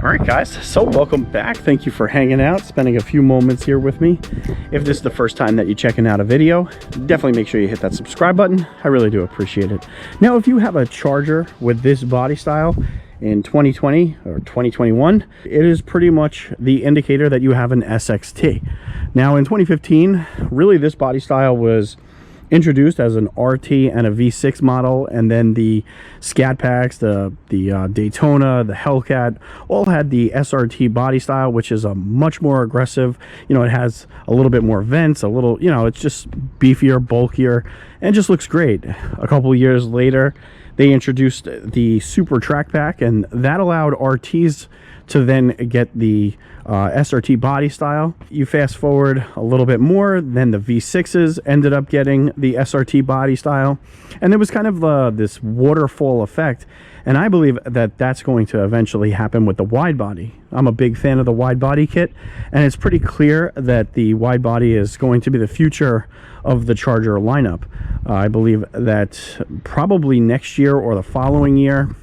All right, guys, so welcome back. Thank you for hanging out, spending a few moments here with me. If this is the first time that you're checking out a video, definitely make sure you hit that subscribe button. I really do appreciate it. Now, if you have a Charger with this body style in 2020 or 2021, it is pretty much the indicator that you have an SXT. Now, in 2015, really this body style was introduced as an RT and a V6 model, and then the Scat Packs, the Daytona, the Hellcat all had the SRT body style, which is a much more aggressive, it has a little bit more vents, a little, it's just beefier, bulkier, and just looks great. A couple of years later, they introduced the Super Track Pack, and that allowed RTs to then get the SRT body style. You fast forward a little bit more, then the V6s ended up getting the SRT body style, and there was kind of this waterfall effect, and I believe that that's going to eventually happen with the wide body. I'm a big fan of the wide body kit, and it's pretty clear that the wide body is going to be the future of the Charger lineup. I believe that probably next year or the following year,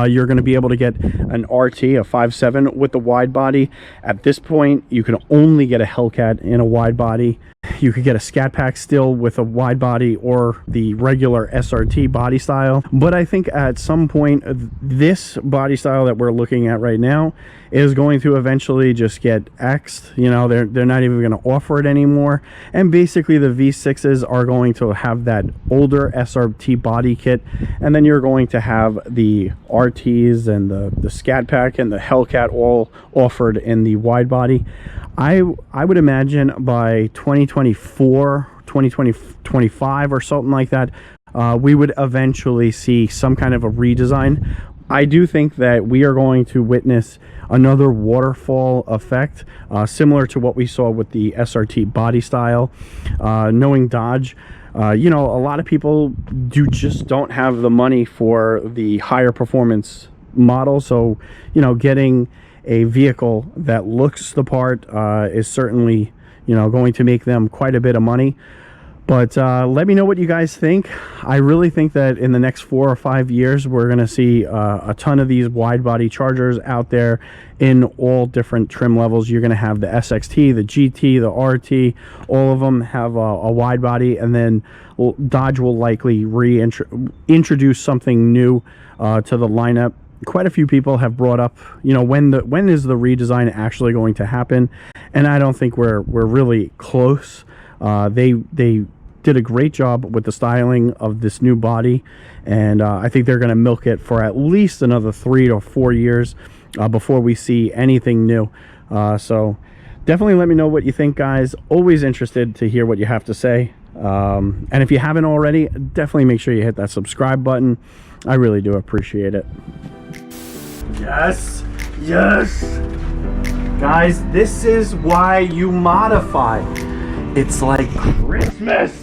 you're going to be able to get an RT, a 5.7 with the wide body. At this point, you can only get a Hellcat in a wide body. You could get a Scat Pack still with a wide body or the regular SRT body style. But I think at some point, this body style that we're looking at right now is going to eventually just get X'd. They're not even going to offer it anymore. And basically the V6s are going to have that older SRT body kit. And then you're going to have the RTs and the Scat Pack and the Hellcat all offered in the wide body. I would imagine by 2024, 2025 or something like that, we would eventually see some kind of a redesign. I do think that we are going to witness another waterfall effect, similar to what we saw with the SRT body style. Knowing Dodge, a lot of people just don't have the money for the higher performance model. So, getting a vehicle that looks the part is certainly, going to make them quite a bit of money. But let me know what you guys think. I really think that in the next 4 or 5 years, we're going to see a ton of these wide body Chargers out there in all different trim levels. You're going to have the SXT, the GT, the RT, all of them have a wide body, and then Dodge will likely introduce something new to the lineup. Quite a few people have brought up, when is the redesign actually going to happen? And I don't think we're really close. They did a great job with the styling of this new body, and I think they're going to milk it for at least another 3 to 4 years before we see anything new. So definitely let me know what you think, guys. Always interested to hear what you have to say. And if you haven't already, definitely make sure you hit that subscribe button. I really do appreciate it. Yes, guys, this is why you modify. It's like Christmas.